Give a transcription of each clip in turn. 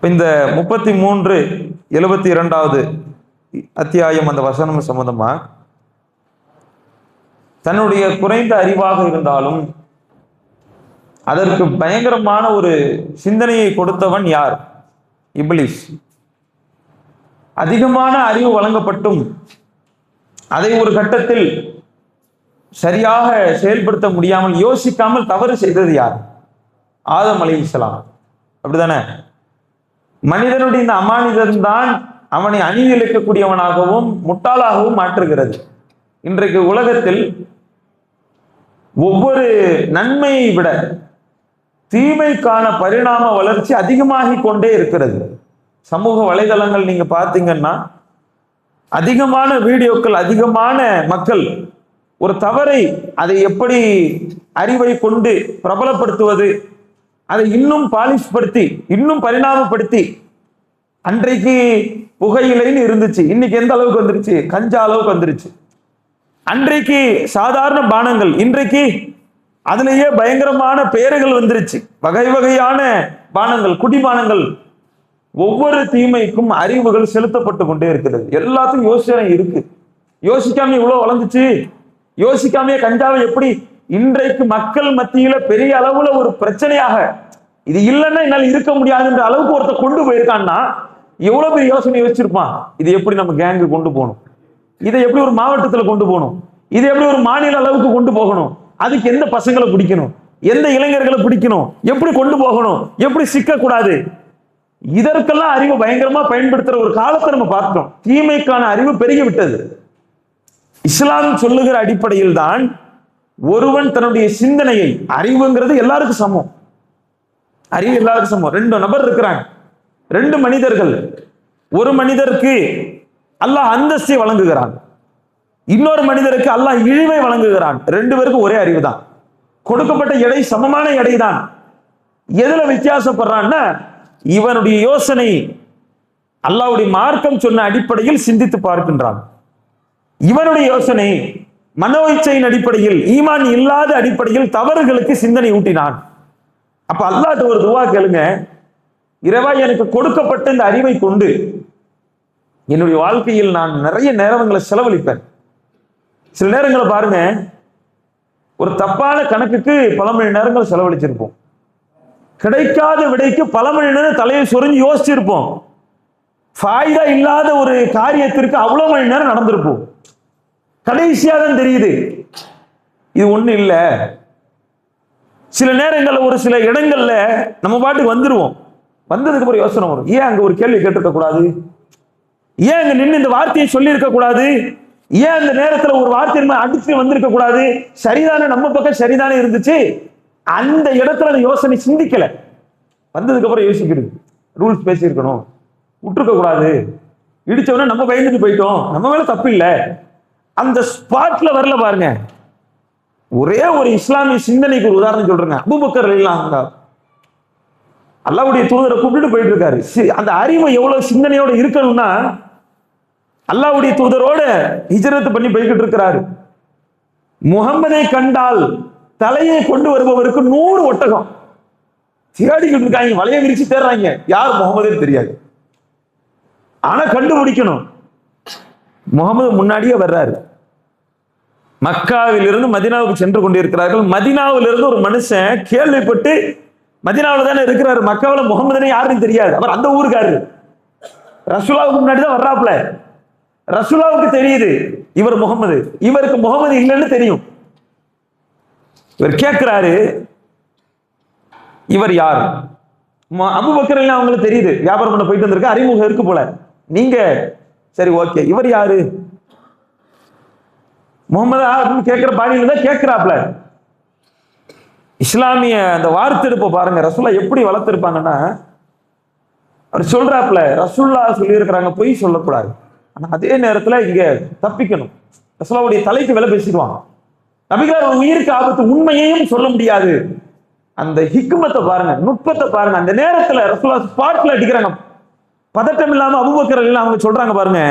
இந்த 33-72 அத்தியாயம் அந்த வசனம் சம்பந்தமா தன்னுடைய குறைந்த அறிவாக இருந்தாலும் அதற்கு பயங்கரமான ஒரு சிந்தனையை கொடுத்தவன் யார்? இப்லீஸ். அதிகமான அறிவு வழங்கப்பட்டும் அதை ஒரு கட்டத்தில் சரியாக செயல்படுத்த முடியாமல் யோசிக்காமல் தவறு செய்தது யார்? ஆதம் அலைஹிஸ்ஸலாம். அப்படிதானே? மனிதனுடைய இந்த அமானிதம் தான் அவனை அநீதியிழைக்கக்கூடியவனாகவும் முட்டாளாகவும் மாற்றுகிறது. இன்றைக்கு உலகத்தில் ஒவ்வொரு நன்மையை விட தீமைக்கான பரிணாம வளர்ச்சி அதிகமாகி கொண்டே இருக்கிறது. சமூக வலைதளங்கள் நீங்க பார்த்தீங்கன்னா அதிகமான வீடியோக்கள், அதிகமான மக்கள் ஒரு தவறை அதை எப்படி அறிவை கொண்டு பிரபலப்படுத்துவது, அதை இன்னும் பாலிஷ் படுத்தி இன்னும் பரிணாமப்படுத்தி, அன்றைக்கு புகையிலைன்னு இருந்துச்சு, இன்னைக்கு எந்த அளவுக்கு வந்துருச்சு? கஞ்சா அளவுக்கு வந்துருச்சு. அன்றைக்கு சாதாரண பானங்கள், இன்றைக்கு அதுலேயே பயங்கரமான பெயர்கள் வந்துருச்சு. வகை வகையான பானங்கள், குடிபானங்கள். ஒவ்வொரு தீமைக்கும் அறிவுகள் செலுத்தப்பட்டு கொண்டே இருக்கிறது. எல்லாத்துக்கும் யோசனை இருக்கு. யோசிக்காம இவ்வளவு வளர்ந்துச்சு. யோசிக்காமே கஞ்சாவை எப்படி இன்றைக்கு மக்கள் மத்தியில பெரிய அளவுல ஒரு பிரச்சனையாக, இது இல்லைன்னா என்னால் இருக்க முடியாதுன்ற அளவுக்கு ஒருத்தர் கொண்டு போயிருக்கான்னா எவ்வளவு பெரிய யோசனை யோசிச்சிருப்பான். இது எப்படி நம்ம கேங்கு கொண்டு போகணும், இதை எப்படி ஒரு மாவட்டத்துல கொண்டு போகணும், இதை எப்படி ஒரு மாநில அளவுக்கு கொண்டு போகணும், அதுக்கு எந்த பசங்களை பிடிக்கணும், எந்த இளைஞர்களை பிடிக்கணும், எப்படி கொண்டு போகணும், எப்படி சிக்கக்கூடாது, இதற்கெல்லாம் அறிவு பயங்கரமா பயன்படுத்துற ஒரு காலத்தை நம்ம பார்த்தோம். தீமைக்கான அறிவு பெருகி விட்டது. இஸ்லாம் சொல்லுகிற அடிப்படையில் தான் ஒருவன் தன்னுடைய சிந்தனையை, அறிவுங்கிறது எல்லாருக்கும் சமம், அறிவு எல்லாருக்கும் சமம். 2 நபர் இருக்கிறாங்க, 2 மனிதர்கள். ஒரு மனிதருக்கு அல்லாஹ் அந்தஸ்தை வழங்குகிறான், இன்னொரு மனிதருக்கு அல்லாஹ் இழிவை வழங்குகிறான். 2 பேருக்கும் ஒரே அறிவு தான், கொடுக்கப்பட்ட எடை சமமான எடை தான். எதுல வித்தியாசப்படுறான்னா இவனுடைய யோசனை அல்லாஹ்வுடைய மார்க்கம் சொன்ன அடிப்படையில் சிந்தித்து பார்க்கின்றான். இவனுடைய யோசனை மனோ இச்சையின் அடிப்படையில், ஈமான் இல்லாத அடிப்படையில் தவறுகளுக்கு சிந்தனை ஊட்டினான். அப்ப அல்லாஹ்ட்ட ஒரு துவா கேளுங்க, இறைவா எனக்கு கொடுக்கப்பட்ட இந்த அறிவை கொண்டு என்னுடைய வாழ்க்கையில் நான் நிறைய நேரங்களை செலவழிப்பேன். சில நேரங்களை பாருங்க, ஒரு தப்பான கணக்குக்கு பல மணி நேரங்கள் செலவழிச்சிருப்போம். கிடைக்காத விடைக்கு பல மணி நேரம் தலையை சொரிஞ்சு யோசிச்சிருப்போம். ஃபாயிதா இல்லாத ஒரு காரியத்திற்கு அவ்வளவு மணி நேரம் நடந்திருப்போம். கடைசியாக தான் தெரியுது இது ஒண்ணு இல்லை. சில நேரங்கள்ல ஒரு சில இடங்கள்ல நம்ம பாட்டுக்கு வந்துருவோம். வந்ததுக்கு அப்புறம் யோசனை வரும், ஏன் அங்க ஒரு கேள்வி கேட்டிருக்க கூடாது, ஏன் அங்க நின்று இந்த வார்த்தையை சொல்லி இருக்க கூடாது, ஏன் அந்த நேரத்துல ஒரு வார்த்தை அடிச்சு வந்திருக்க கூடாது, சரிதானே, நம்ம பக்கம் சரிதானே இருந்துச்சு. அந்த இடத்துல அந்த யோசனை சிந்திக்கல. வந்ததுக்கு அப்புறம் யோசிக்கிறது, ரூல்ஸ் பேசியிருக்கணும், விட்டுருக்க கூடாது, இடிச்சவன நம்ம பயந்துட்டு போயிட்டோம், நம்ம மேல தப்பு இல்லை. அந்த ஸ்பாட்ல வரல பாருங்க. ஒரே ஒரு இஸ்லாமிய சிந்தனைக்கு ஒரு உதாரணம் சொல்றேங்க. அபூபக்கர் ரலியல்லாஹு அல்லாஹ்வுடைய தூதரை கூப்பிட்டு போயிட்டு இருக்காரு. அந்த அறிவு எவ்வளவு சிந்தனையோட இருக்கணும்னா, அல்லாஹ்வுடைய தூதரோட ஹிஜ்ரத் பண்ணி போய்கிட்டு இருக்கிறாரு. முகம்மதை கண்டால் தலையை கொண்டு வருபவருக்கு 100 ஒட்டகம் தேடிக்கிட்டு இருக்காங்க, வலைய விரிச்சு தேடுறாங்க, யார் முகமதே தெரியாது. ஆனா கண்டுபிடிக்கணும். முகமது முன்னாடியே வர்றாரு. மக்காவிலிருந்து மதீனாவுக்கு சென்று கொண்டிருக்கிறார்கள். மதீனாவிலிருந்து ஒரு மனுஷன் கேள்விப்பட்டு, மதீனாவில் தானே இருக்கிறாரு, மக்காவில் முகமதுனே யாருன்னு தெரியாது, அவர் அந்த ஊருக்காரு, ரசூலாவுக்கு முன்னாடி தான் வர்றாப்ல. ரசூலாவுக்கு தெரியுது இவர் முகமது, இவருக்கு முகமது இல்லைன்னு தெரியும். இவர் கேட்கிறாரு, இவர் யார்? அபூபக்கர் எல்லாம் அவங்களுக்கு தெரியுது, வியாபாரம் பண்ண போயிட்டு வந்திருக்க, அறிமுகம் இருக்கு போல. நீங்க சரி, ஓகே, இவர் யாரு? முகமது அப்படின்னு கேட்கிற பாணியில தான் கேட்கிறாப்ல. இஸ்லாமிய அந்த வார்த்தெடுப்ப பாருங்க, ரசூல்லா எப்படி வளர்த்திருப்பாங்கன்னா, அவர் சொல்றாப்ல, ரசூல்லா சொல்லி இருக்கிறாங்க பொய் சொல்லக்கூடாது, ஆனா அதே நேரத்துல இங்க தப்பிக்கணும். ரசூல்லாவுடைய தலைக்கு விலை பேசிடுவாங்க. நபிகளார் உயிருக்கு ஆபத்து, உண்மையையும் சொல்ல முடியாது. அந்த ஹிக்மத்தை பாருங்க, நுட்பத்தை பாருங்க. அந்த நேரத்துல ரசூல்லா ஸ்பாட்ல அடிக்கிறாங்க, பதட்டம் இல்லாம. அபூபக்கர் ரலியல்லாஹு அவங்க சொல்றாங்க பாருங்க,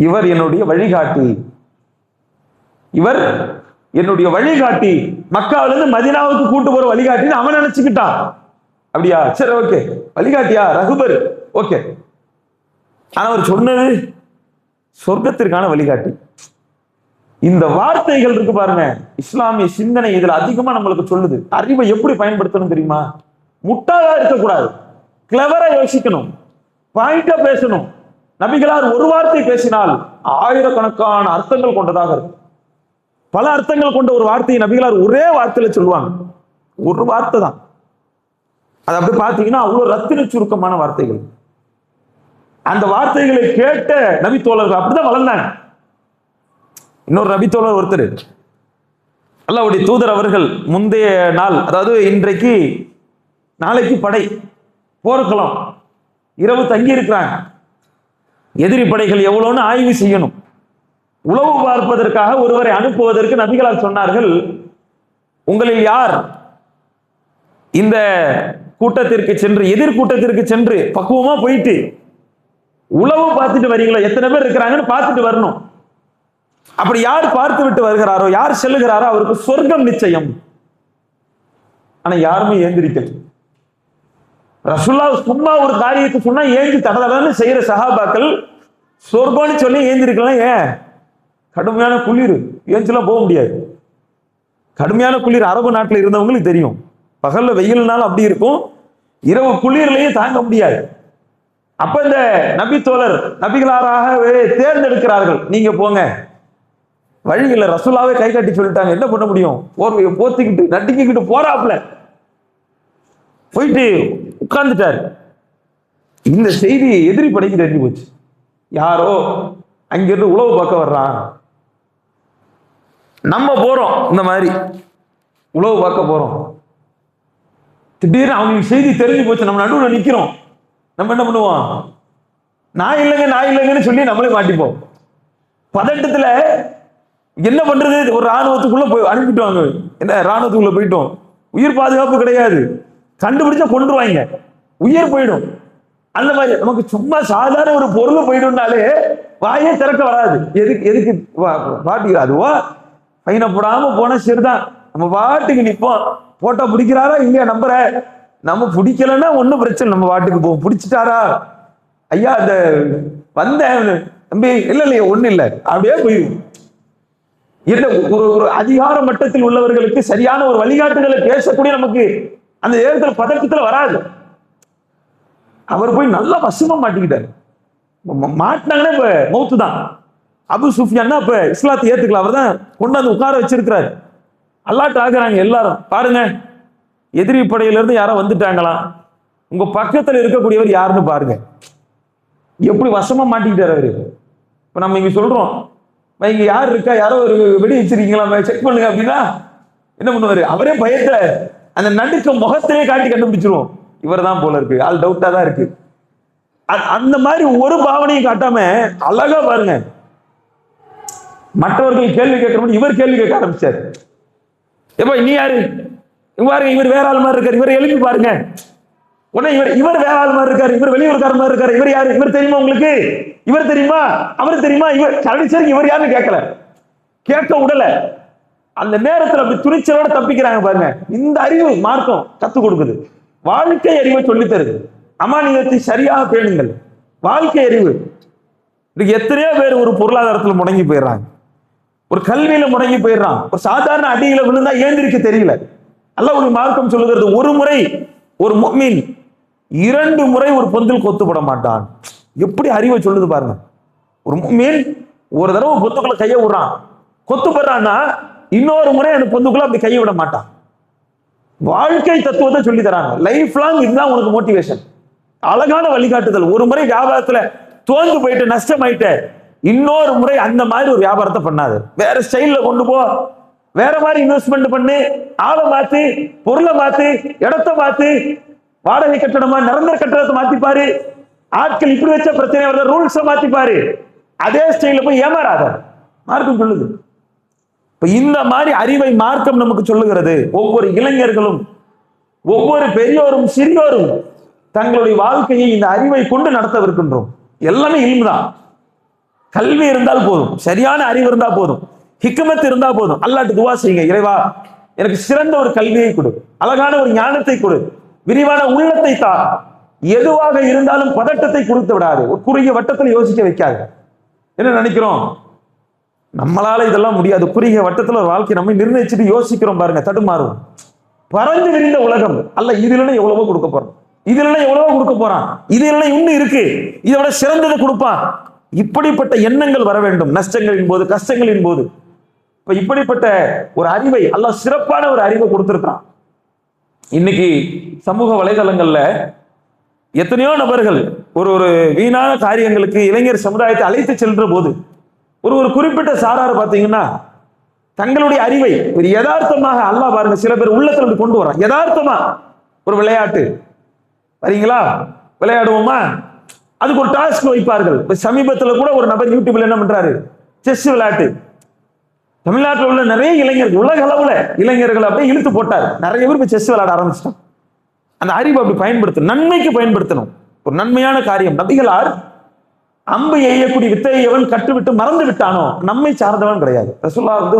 இவர் என்னுடைய வழிகாட்டி, இவர் என்னுடைய வழிகாட்டி, மக்காவிலிருந்து மதீனாவுக்கு கூட்டு போற வழிகாட்டின்னு அவன் நினைச்சுக்கிட்டான். அப்படியா, சரி ஓகே. வழிகாட்டியா ரகுபர், ஓகே. ஆனா அவர் சொன்னது சொர்க்கத்திற்கான வழிகாட்டி. இந்த வார்த்தைகள் இருக்கு பாருங்க, இஸ்லாமிய சிந்தனை இதுல அதிகமா நம்மளுக்கு சொல்லுது. அறிவை எப்படி பயன்படுத்தணும் தெரியுமா? முட்டாளா இருக்கக்கூடாது, கிளவரா யோசிக்கணும், பாயிண்டா பேசணும். நபிகளார் ஒரு வார்த்தை பேசினால் ஆயிரக்கணக்கான அர்த்தங்கள் கொண்டதாக இருக்கும். பல அர்த்தங்கள் கொண்ட ஒரு வார்த்தையை நபிகளார் ஒரே வார்த்தையில சொல்லுவாங்க. ஒரு வார்த்தை தான், அது அப்படி பாத்தீங்கன்னா அவ்வளவு ரத்தின சுருக்கமான வார்த்தைகள். அந்த வார்த்தைகளை கேட்ட நபித்தோழர்கள் அப்படிதான் வளர்ந்தாங்க. இன்னொரு நபித்தோழர் ஒருத்தர், அல்லாஹ்வுடைய தூதர் அவர்கள் முந்தைய நாள், அதாவது இன்றைக்கு நாளைக்கு படை போர்க்களம், இரவு தங்கி இருக்கிறாங்க. எதிரி படைகள் எவ்வளவுன்னு ஆய்வு செய்யணும். உளவு பார்ப்பதற்காக ஒருவரை அனுப்புவதற்கு நபிகளார் சொன்னார்கள், உங்களில் யார் இந்த கூட்டத்திற்கு சென்று, எதிர்கூட்டத்திற்கு சென்று பக்குவமா போயிட்டு உளவு பார்த்துட்டு வரீங்களோ, எத்தனை பேர் இருக்கிறாங்கன்னு பார்த்துட்டு வரணும். அப்படி யார் பார்த்து விட்டு வருகிறாரோ, யார் செல்லுகிறாரோ அவருக்கு சொர்க்கம் நிச்சயம். ஆனா யாருமே ஏந்திரிக்கல. ரசூலுல்லாஹ் சும்மா ஒரு காரியத்தை சொன்னா ஏந்தி தடதடன்னு செய்யற சஹாபாக்கள் சொர்க்கம்னு சொல்லி ஏந்திருக்கலாம். ஏன்? கடுமையான குளிர், ஏஞ்செல்லாம் போக முடியாது. கடுமையான குளிர் அரபு நாட்டில் இருந்தவங்களுக்கு தெரியும். பகல்ல வெயில்னாலும் அப்படி இருக்கும், இரவு குளிர்லயே தாங்க முடியாது. அப்ப இந்த நபி தோழர் நபிகளாராகவே தேர்ந்தெடுக்கிறார்கள், நீங்க போங்க. வழியில் ரசூலாவே கை காட்டி சொல்லிட்டாங்க, என்ன பண்ண முடியும்? போர்வையை போத்திக்கிட்டு நட்டிக்கிட்டு போறாப்ல போயிட்டு உட்கார்ந்துட்டாரு. இந்த செய்தி எதிரி படைக்கு தெரிஞ்சு போச்சு. யாரோ அங்கிருந்து உளவு பார்க்க வர்றான், நம்ம போறோம், இந்த மாதிரி உளவு பார்க்க போறோம். திடீர்னு அவங்களுக்கு செய்தி தெரிஞ்சு போச்சு, நம்ம நடுவில் நிக்கிறோம். நம்ம என்ன பண்ணுவோம்? நான் இல்லைங்கன்னு சொல்லி நம்மளே மாட்டிப்போம். பதட்டத்துல என்ன பண்றது? ஒரு ராணுவத்துக்குள்ள போய் அனுப்பிட்டுவாங்க. என்ன ராணுவத்துக்குள்ள போயிட்டோம், உயிர் பாதுகாப்பு கிடையாது, கண்டுபிடிச்சா கொண்டுருவாங்க, உயிர் போயிடும். அந்த மாதிரி நமக்கு சும்மா சாதாரண ஒரு பொருள் போயிடும்னாலே வாயே திறக்க வராது. எதுக்கு பாட்டு அதுவா பையனை போடாம போனா சரிதான், நம்ம பாட்டுக்கு நிற்போம். போட்டோ பிடிக்கிறாரா இல்லையா நம்புற, நம்ம பிடிக்கலன்னா ஒன்னும் பிரச்சனை, நம்ம பாட்டுக்கு போவோம். பிடிச்சிட்டாரா ஐயா அந்த வந்த தம்பி, இல்லையா ஒண்ணு இல்லை, அப்படியே போயிடும். என்ன ஒரு அதிகார மட்டத்தில் உள்ளவர்களுக்கு சரியான ஒரு வழிகாட்டுதலை பேசக்கூடிய நமக்கு அந்த நேரத்தில் பதட்டத்துல வராது. அவர் போய் நல்லா வசமா மாட்டிக்கிட்டாரு. மாட்டினாங்கன்னா இப்ப மௌத்து தான். அபு சுஃபியான்னா இப்ப இஸ்லாத்தை ஏத்துக்கல, அவர் தான் கொண்டாந்து உட்கார வச்சிருக்கிறாரு. அல்லாட்ட ஆகுறாங்க எல்லாரும். பாருங்க, எதிரி படையில இருந்து யாரோ வந்துட்டாங்களா, உங்க பக்கத்துல இருக்கக்கூடியவர் யாருன்னு பாருங்க. எப்படி வசமா மாட்டிக்கிட்டாரு அவரு. இப்ப நம்ம இங்க சொல்றோம், இங்க யாரு இருக்கா, யாரோ ஒரு வெடி வச்சிருக்கீங்களா செக் பண்ணுங்க அப்படின்னா என்ன பண்ணுவாரு? அவரே பயத்துல அந்த நடுக்க முகத்திலே காட்டி கண்டுபிடிச்சிருவோம், இவர் தான் போல இருக்கு, ஆள் டவுட்டா தான் இருக்கு. அந்த மாதிரி ஒரு பாவனையும் காட்டாம அழகா பாருங்க, மற்றவர்கள் கேள்வி கேட்கணும், இவர் கேள்வி கேட்க ஆரம்பிச்சாரு. எப்ப நீ யாரு பாருங்க, இவர் வேற ஆள் மாதிரி இருக்காரு, இவர் எழுப்பி பாருங்க. உடனே இவர் வேற ஆள் மாதிரி இருக்காரு, இவர் வெளியூர்கார மாதிரி இருக்காரு, இவர் யாரு, இவர் தெரியுமா உங்களுக்கு, இவர் தெரியுமா, அவர் தெரியுமா, இவர் கடைசி இவர் யாருன்னு கேட்கல, கேட்க விடல. அந்த நேரத்தில் அப்படி துணிச்சலோட தப்பிக்கிறாங்க பாருங்க. இந்த அறிவு மார்க்கம் கத்துக் கொடுக்குது, வாழ்க்கை அறிவை சொல்லி தருது. அமானியத்தை சரியாக பேணுங்கள், வாழ்க்கை அறிவு. எத்தனையோ பேர் ஒரு பொருளாதாரத்தில் முடங்கி போயிடுறாங்க, ஒரு கல்வியில முடங்கி போயிடுறான், ஒரு சாதாரண அடியில விழுந்தா ஏந்திரிக்க தெரியல. அல்லாஹ் ஒரு மார்க்கம் சொல்லுகிறது, ஒரு முறை ஒரு முஃமின் 2 முறை ஒரு பொந்தில் கொத்துப்பட மாட்டான். எப்படி அறிவை சொல்லுது பாருங்க. ஒரு முஃமின் ஒரு தடவை பொந்துக்குள்ள கையை விடுறான், கொத்துப்படுறான்னா இன்னொரு முறை அந்த பொந்துக்குள்ள அப்படி கையை விட மாட்டான். வாழ்க்கை தத்துவத்தை சொல்லி தராங்க. லைஃப் லாங் இதுதான் உனக்கு மோட்டிவேஷன், அழகான வழிகாட்டுதல். ஒரு முறை வியாபாரத்துல தோந்து போயிட்டு நஷ்டமாயிட்ட, இன்னொரு முறை அந்த மாதிரி ஒரு வியாபாரத்தை பண்ணாது, வேற ஸ்டைல்ல கொண்டு போ, வேற மாதிரி இன்வெஸ்ட்மெண்ட் பண்ணு, ஆளை மாத்து, பொருளை மாத்து, இடத்த மாத்து, வாடகை கட்டணமா நிரந்தர கட்டணத்தை மாத்திப்பாரு, ஆட்கள் இப்படி வச்ச பிரச்சனை வருது, ரூல்ஸை மாத்திப்பாரு, அதே ஸ்டைல போய் ஏமாறாத, மார்க்கம் சொல்லுது. இப்ப இந்த மாதிரி அறிவை மார்க்கம் நமக்கு சொல்லுகிறது. ஒவ்வொரு இளைஞர்களும், ஒவ்வொரு பெரியோரும் சிறியோரும் தங்களுடைய வாழ்க்கையை இந்த அறிவை கொண்டு நடத்தவிருக்கின்றோம். எல்லாமே இல்மு தான். கல்வி இருந்தால் போதும், சரியான அறிவு இருந்தா போதும், ஹிக்மத் இருந்தா போதும். அல்லாஹ்ட்ட துஆ செய்யுங்க, இறைவா எனக்கு சிறந்த ஒரு கல்வியை கொடு, அழகான ஒரு ஞானத்தை கொடு, விரிவான உள்ளத்தை தா. எதுவாக இருந்தாலும் பதட்டத்தை கொடுத்து விடாது. ஒரு குறுகிய வட்டத்தில் யோசிக்க வைக்காது. என்ன நினைக்கிறோம், நம்மளால இதெல்லாம் முடியாது, குறுகிய வட்டத்தில் ஒரு வாழ்க்கை நம்ம நிர்ணயிச்சுட்டு யோசிக்கிறோம் பாருங்க, தடுமாறும். பறந்து விரிந்த உலகம் அல்ல, இதுல எவ்வளவோ கொடுக்க போறோம், இதுல எவ்வளவோ கொடுக்க போறான், இது எல்லாம் இன்னும் இருக்கு, இதை விட சிறந்ததை கொடுப்பான். இப்படிப்பட்ட எண்ணங்கள் வர வேண்டும் நஷ்டங்களின் போது, கஷ்டங்களின் போது. இப்ப இப்படிப்பட்ட ஒரு அறிவை அல்லாஹ் சிறப்பான ஒரு அறிவை கொடுத்திருக்கான். இன்னைக்கு சமூக வலைதளங்கள்ல எத்தனையோ நபர்கள் ஒரு வீணான காரியங்களுக்கு இளைஞர் சமுதாயத்தை அழைத்து செல்ற போது ஒரு குறிப்பிட்ட சாரார் பார்த்தீங்கன்னா தங்களுடைய அறிவை ஒரு யதார்த்தமாக அல்லாஹ் பாருங்க, சில பேர் உள்ளத்துல கொண்டு வரான். யதார்த்தமா ஒரு விளையாட்டு, வரீங்களா விளையாடுவோமா, அதுக்கு ஒரு டாஸ்க் வைப்பார்கள். சமீபத்தில் கூட ஒரு நபர் யூடியூப்ல என்ன பண்றாரு, செஸ் விளையாட்டு. தமிழ்நாட்டில் உள்ள நிறைய இளைஞர்கள், உலக அளவுல இளைஞர்கள் அப்படியே இழுத்து போட்டார். நிறைய பேர் செஸ் விளையாட ஆரம்பிச்சிட்டான். அந்த அறிவை அப்படி பயன்படுத்தணும், நன்மைக்கு பயன்படுத்தணும். ஒரு நன்மையான காரியம். நபிகளார் அம்பு எய்யக்கூடிய வித்தையை எவன் கற்றுவிட்டு மறந்து விட்டானோ நம்மை சார்ந்தவன் கிடையாது. ரசூலுல்லாஹ் வந்து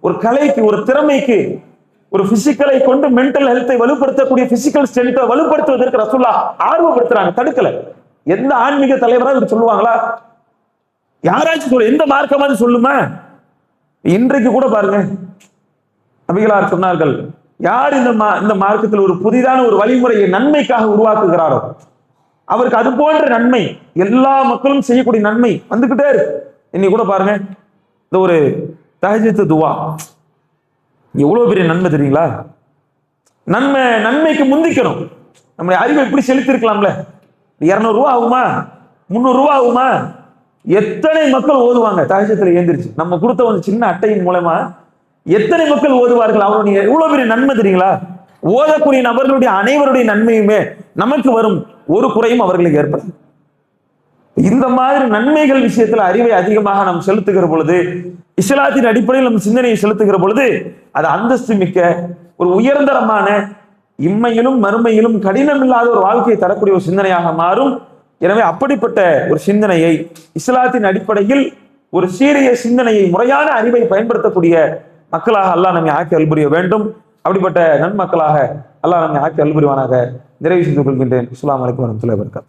ஒரு கலைக்கு, ஒரு திறமைக்கு, ஒரு பிசிக்கலை கொண்டு மென்டல் ஹெல்த்தை வலுப்படுத்தக்கூடிய பிசிக்கல் ஸ்ட்ரென்த்தை வலுப்படுத்துவதற்கு ரசூலுல்லாஹ் ஆர்வப்படுத்துறாங்க, தடுக்கல. எந்த ஆன்மீக தலைவரா இது சொல்லுவாங்களா? யாராச்சும் சொல்ல, எந்த மார்க்கமாவது சொல்லுமா? இன்றைக்கு கூட பாருங்க, நபிகளார் சொன்னார்கள், யார் இந்த மார்க்கத்தில் ஒரு புதிதான ஒரு வழிமுறையை நன்மைக்காக உருவாக்குகிறாரோ அவருக்கு அது போன்ற நன்மை, எல்லா மக்களும் செய்யக்கூடிய நன்மை வந்துகிட்டே இருக்கு. இன்னைக்கு கூட பாருங்க, இந்த ஒரு தஹஜ்ஜுத் துவா எவ்வளவு பெரிய நன்மை தெரியுங்களா? நன்மைக்கு முந்திக்கணும். நம்முடைய அறிவை எப்படி செலுத்திருக்கலாம்ல. 200 ரூபா ஆகுமா, 300 ரூபா ஆகுமா? எத்தனை மக்கள் ஓதுவாங்க தஹஜ்ஜுத்ல எழுந்திருச்சு. நம்ம கொடுத்த ஒரு சின்ன அட்டையின் மூலமா எத்தனை மக்கள் ஓதுவார்கள். அவருடைய எவ்வளவு பெரிய நன்மை தெரியுங்களா? ஓதக்கூடிய நபர்களுடைய அனைவருடைய நன்மையுமே நமக்கு வரும், ஒரு குறையும் அவர்களுக்கு ஏற்படும். இந்த மாதிரி நன்மைகள் விஷயத்துல அறிவை அதிகமாக நாம் செலுத்துகிற பொழுது, இஸ்லாத்தின் அடிப்படையில் நம்ம சிந்தனையை செலுத்துகிற பொழுது, அது அந்தஸ்து மிக்க ஒரு உயர்தரமான, இம்மையிலும் மறுமையிலும் கடினம் இல்லாத ஒரு வாழ்க்கையை தரக்கூடிய ஒரு சிந்தனையாக மாறும். எனவே அப்படிப்பட்ட ஒரு சிந்தனையை, இஸ்லாத்தின் அடிப்படையில் ஒரு சீரிய சிந்தனையை, முறையான அறிவை பயன்படுத்தக்கூடிய மக்களாக அல்லாஹ் நம்மை ஆக்கி அல்புரிய வேண்டும். அப்படிப்பட்ட நன்மக்களாக அல்லாஹ் நம்மை ஆக்கி அல்புரிவானாக. நிறைவு செய்து கொள்கின்றேன். அஸ்ஸலாமு அலைக்கும் வரஹ்மத்துல்லாஹி வபரகாத்துஹு.